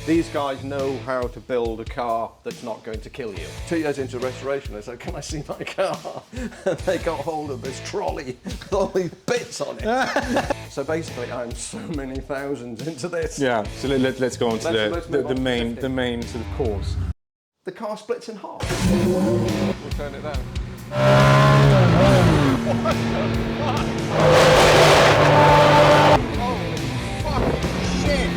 These guys know how to build a car that's not going to kill you. 2 years into restoration, they said, can I see my car? And they got hold of this trolley with all these bits on it. So basically, I'm so many thousands into this. Yeah, so let's go on to the main sort of cause. The car splits in half. We'll turn it down. What the fuck? Holy fucking shit!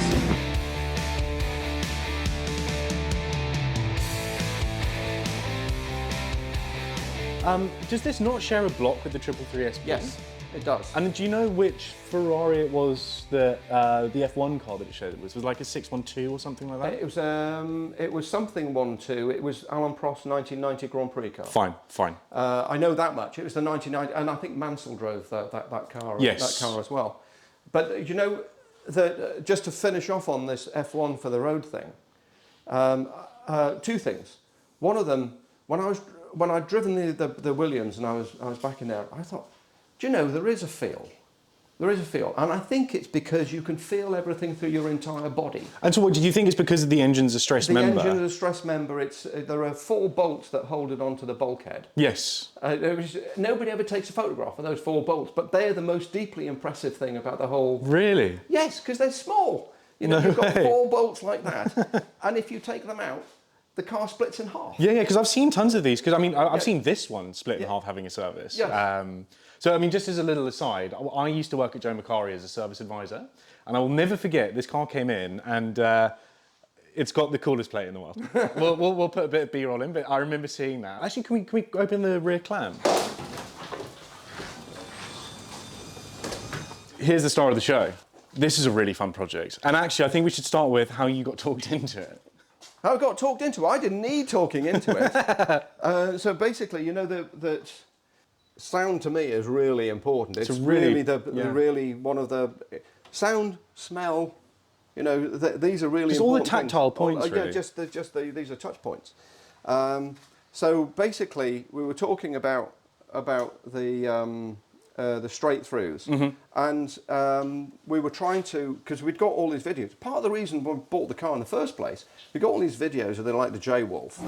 Does this not share a block with the 333 SP? Yes, it does. And do you know which Ferrari it was that the F1 car that it shared it with? Was it like a 612 or something like that? It was something 1-2. It was Alain Prost's 1990 Grand Prix car. Fine, fine. I know that much. It was the 1990, and I think Mansell drove that car. Yes. That car as well. But you know, just to finish off on this F1 for the road thing, two things. One of them, when I'd driven the Williams and I was back in there, I thought, do you know, there is a feel. There is a feel. And I think it's because you can feel everything through your entire body. And so what, do you think it's because of the engine's a stress member? The engine is a stress member. There are 4 bolts that hold it onto the bulkhead. Yes. Nobody ever takes a photograph of those 4 bolts, but they're the most deeply impressive thing about the whole... Really? Yes, because they're small. You know, you've got 4 bolts like that, and if you take them out, the car splits in half. Yeah, because I've seen tons of these. Because I mean, I've seen this one split in half having a service. Yeah. So I mean, just as a little aside, I used to work at Joe Macari as a service advisor, and I will never forget this car came in and it's got the coolest plate in the world. we'll put a bit of B-roll in, but I remember seeing that. Actually, can we open the rear clam? Here's the star of the show. This is a really fun project, and actually, I think we should start with how you got talked into it. I got talked into it. I didn't need talking into it. So basically, you know, that sound to me is really important. It's really really one of the sound, smell. You know, these are really just important. all the tactile points. Yeah, really. these are touch points. So basically, we were talking about the straight throughs, and we were trying to, because we'd got all these videos. Part of the reason we bought the car in the first place, we got all these videos of like the J-Wolf.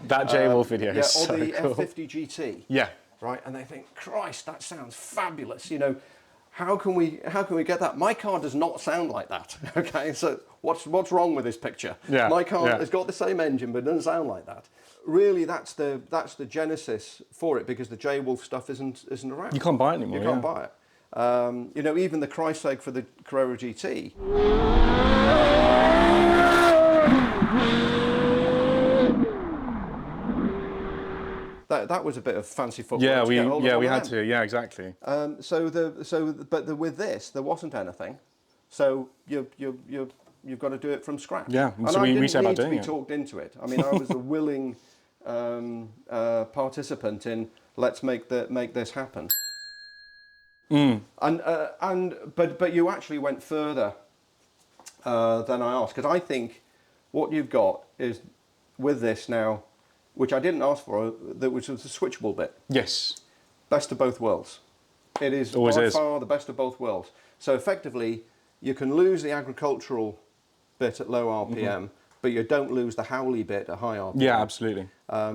That J-Wolf video is so or the cool. F50 GT. Yeah. Right, and they think, Christ, that sounds fabulous. You know, how can we get that? My car does not sound like that. Okay, so what's wrong with this picture? Yeah. My car has got the same engine, but it doesn't sound like that. Really, that's the genesis for it, because the J-Wolf stuff isn't around. You can't buy it anymore. You can't buy it. You know, even the Kreiseg for the Carrera GT. That was a bit of fancy footwork. Yeah, we had to. Yeah, exactly. But with this, there wasn't anything. So you've got to do it from scratch. Yeah, and so we set about doing it. I didn't need to be talked into it. I mean, I was a willing participant in let's make this happen. But you actually went further than I asked, because I think what you've got is with this now, which I didn't ask for, which was the switchable bit. Yes. Best of both worlds. It is by far the best of both worlds. So effectively, you can lose the agricultural bit at low RPM, but you don't lose the howly bit at high RPM. Yeah, absolutely.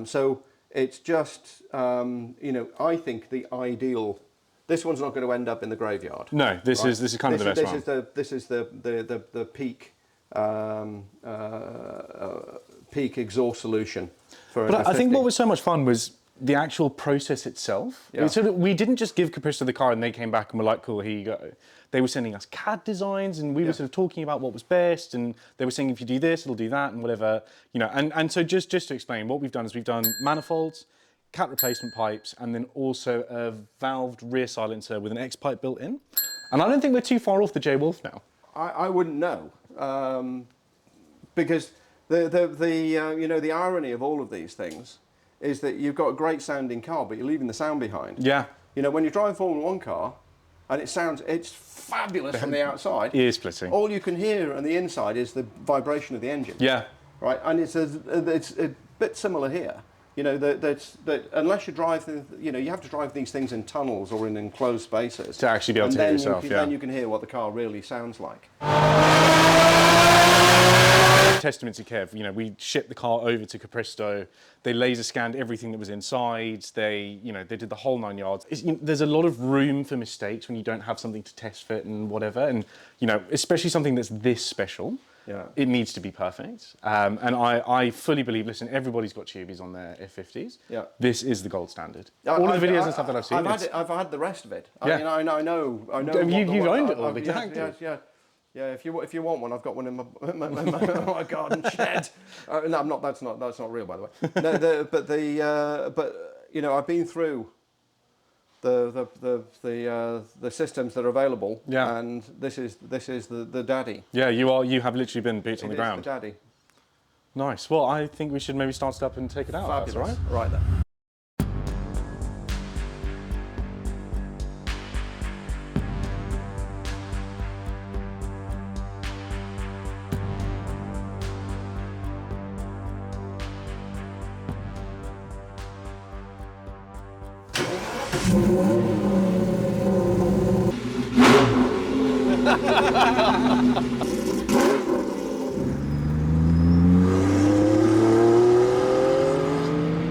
So it's just, you know, I think the ideal. This one's not going to end up in the graveyard. No, this is kind of the best one. This is the peak peak exhaust solution. But I think what was so much fun was the actual process itself. Yeah. So we didn't just give Capristo the car and they came back and were like, cool, here you go. They were sending us CAD designs and we were sort of talking about what was best, and they were saying if you do this, it'll do that and whatever, you know. And so just to explain, what we've done is we've done manifolds, cat replacement pipes, and then also a valved rear silencer with an X pipe built in. And I don't think we're too far off the J-Wolf now. I wouldn't know, because you know, the irony of all of these things is that you've got a great sounding car, but you're leaving the sound behind. Yeah. You know, when you drive a Formula 1 car, and it's fabulous from the outside. Ear splitting. All you can hear on the inside is the vibration of the engine. Yeah. Right, and it's a bit similar here. You know, unless you drive, you know, you have to drive these things in tunnels or in enclosed spaces To actually be able to hear yourself, yeah. Then you can hear what the car really sounds like. Testament to Kev, you know, we shipped the car over to Capristo. They laser scanned everything that was inside. They, you know, they did the whole 9 yards. There's a lot of room for mistakes when you don't have something to test fit and whatever. And, you know, especially something that's this special. Yeah. It needs to be perfect. And I fully believe, listen, everybody's got tubies on their F50s. Yeah. This is the gold standard. All of the videos and stuff that I've seen. I've had the rest of it. Yeah. I know. You've owned it all, exactly. Yeah, if you want one, I've got one in my garden shed. No, I'm not. That's not real, by the way. No, but you know, I've been through the systems that are available. Yeah. And this is the daddy. Yeah, you have literally been boots on the ground. The daddy. Nice. Well, I think we should maybe start it up and take it out. Fabulous. That's all Right right. then.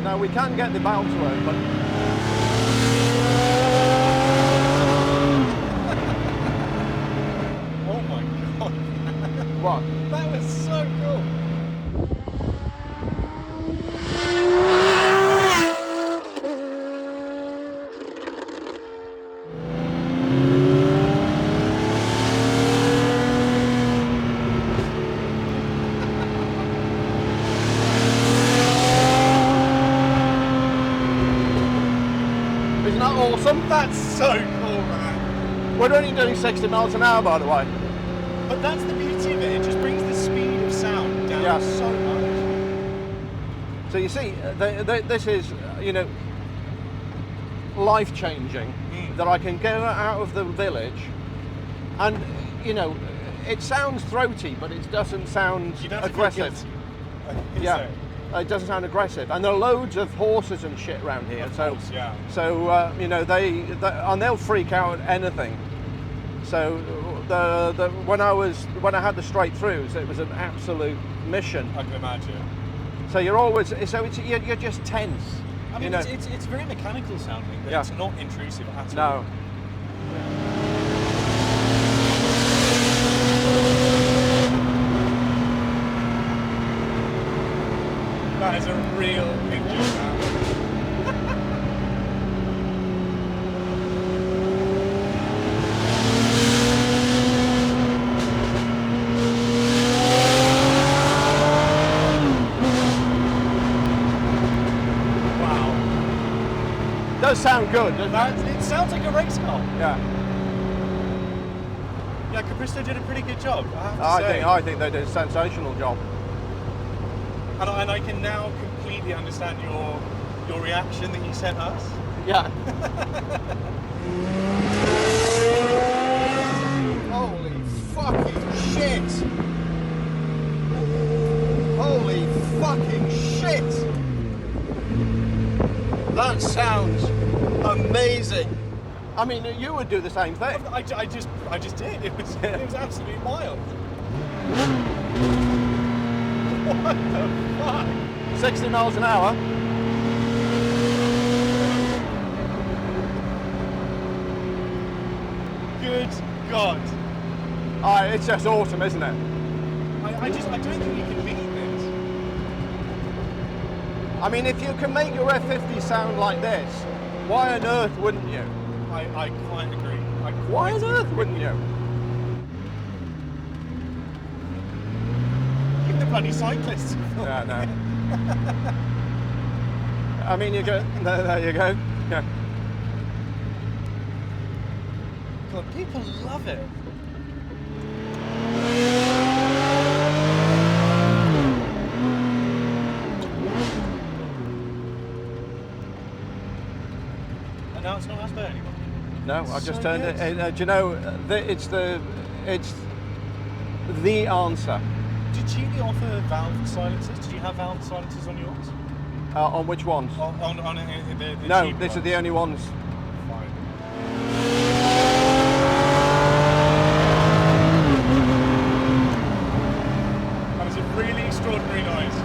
Now we can get the valve to work, but oh my god! What? That was so cool. Isn't that awesome? That's so cool, man. We're only doing 60 miles an hour, by the way. But that's the beauty of it. It just brings the speed of sound down so much. So you see, this is, you know, life-changing. That I can get out of the village, and you know, it sounds throaty, but it doesn't sound aggressive. Yeah. It doesn't sound aggressive, and there are loads of horses and shit around here. So you know, and they'll freak out at anything. So when I had the straight throughs, it was an absolute mission. I can imagine. So you're just tense. I mean, it's very mechanical sounding, but it's not intrusive at all. No. That is a real picture sound. Wow. Does sound good, doesn't it? It sounds like a race car. Yeah. Yeah, Capristo did a pretty good job, I have to say. I think they did a sensational job. And I can now completely understand your reaction that you sent us. Yeah. Holy fucking shit! Holy fucking shit! That sounds amazing. I mean, you would do the same thing. I just did. It was absolutely wild. What the fuck? 60 miles an hour. Good God. It's just awesome, isn't it? I don't think you can beat this. I mean, if you can make your F50 sound like this, why on earth wouldn't you? I quite agree. Why on earth wouldn't you? The bloody cyclists. Yeah, no. I mean, you go. There you go. Yeah. God, people love it. And now it's not as bad anymore. No, I just turned it. Do you know? It's the answer. Did Geely offer valve silencers? Did you have valve silencers on yours? On which ones? On the No, cheap these are ones. the only ones. Fine. That was a really extraordinary noise.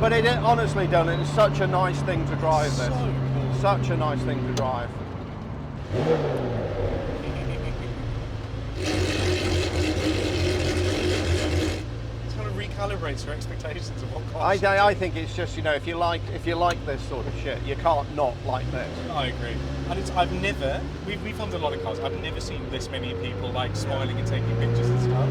But it honestly, Dylan, it's such a nice thing to drive this. So cool. Such a nice thing to drive. It kind of recalibrates your expectations of what cars should I do. think it's just, you know, if you like this sort of shit, you can't not like this. I agree. And I've never, we filmed a lot of cars, I've never seen this many people like smiling and taking pictures and stuff.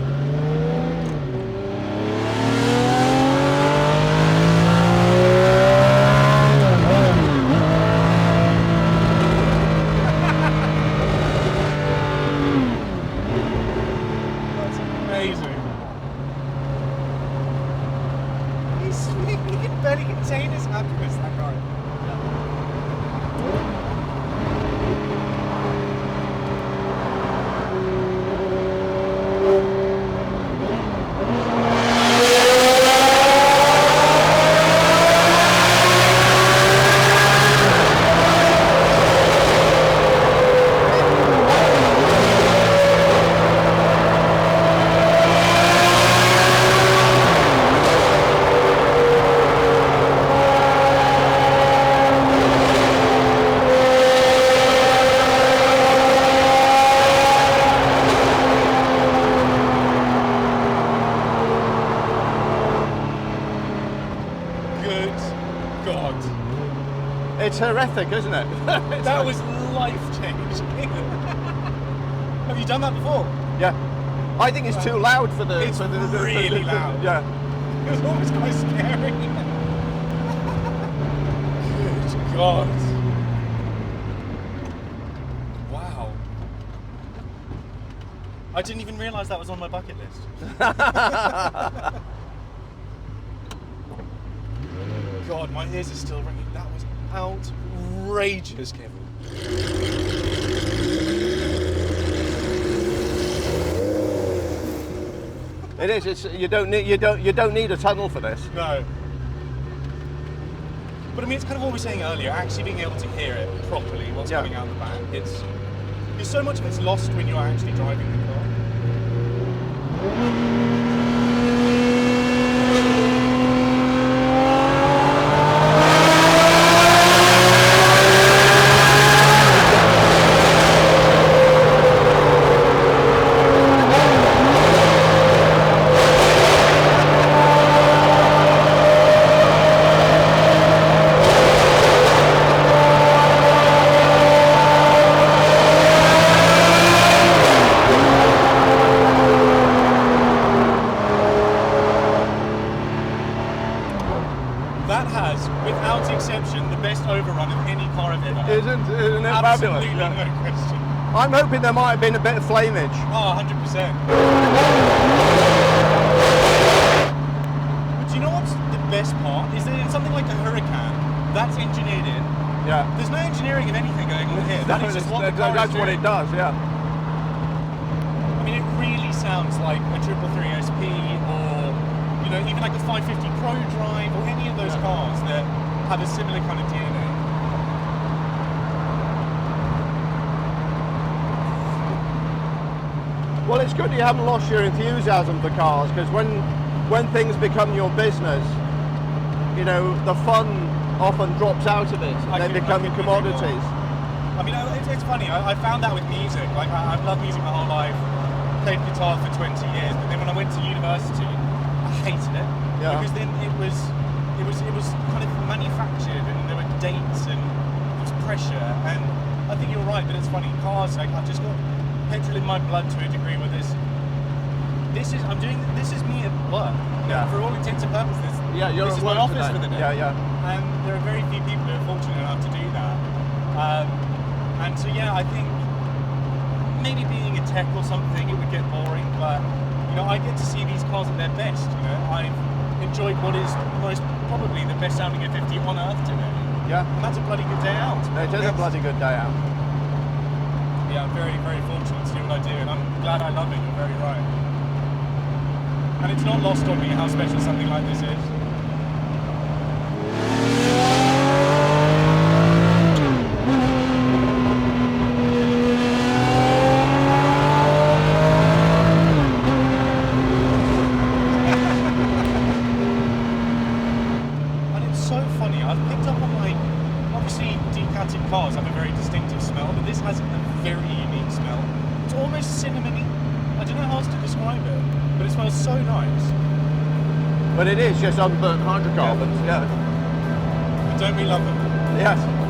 That's amazing. He can barely contain his happiness, that guy. It's horrific, isn't it? That was life-changing. Have you done that before? Yeah. I think it's too loud for the... It's really loud. Yeah. It was almost quite scary. Good God. Wow. I didn't even realise that was on my bucket list. God, my ears are still ringing. That was outrageous, Kevin. It is. It's, you don't need a tunnel for this. No. But I mean, it's kind of what we were saying earlier. Actually being able to hear it properly, what's coming out the back. It's so much of it's lost when you're actually driving the car. That has, without exception, the best overrun of any car I've ever had. Isn't it fabulous? Absolutely Yeah. no question. I'm hoping there might have been a bit of flameage. Oh, 100%. But do you know what's the best part? Is that in something like a Hurricane, that's engineered in. Yeah. There's no engineering of anything going on here. That is just what the car That's is what doing. it does, yeah. I mean, it really sounds like a 333 SP or, you know, even like a 550 Pro Drive or any of those cars that have a similar kind of DNA. Well, it's good you haven't lost your enthusiasm for cars, because when things become your business, you know, the fun often drops out of it and they become commodities. I mean, it's funny. I found that with music. Like, I've loved music my whole life. Played guitar for 20 years, but then when I went to university, I hated it. Yeah. Because then it was kind of manufactured, and there were dates and there was pressure. And I think you're right, but it's funny. Cars, like, I've just got petrol in my blood to a degree with this. This is me at work. Yeah. For all intents and purposes. Yeah, you're this at is my work office today. for the day. Yeah, yeah. And there are very few people who are fortunate enough to do that. And so, yeah, I think maybe being a tech or something, it would get boring, but you know, I get to see these cars at their best. You know, I've enjoyed what is probably the best sounding F50 on earth today. Yeah. And that's a bloody good day out. It is a bloody good day out. Yeah, I'm very, very fortunate to do what I do, and I'm glad I love it. You're very right. And it's not lost on me how special something like this is. Cars have a very distinctive smell, but this has a very unique smell. It's almost cinnamony. I don't know how else to describe it, but it smells so nice. But it is just unburnt hydrocarbons, yeah. But don't we love them? Yes.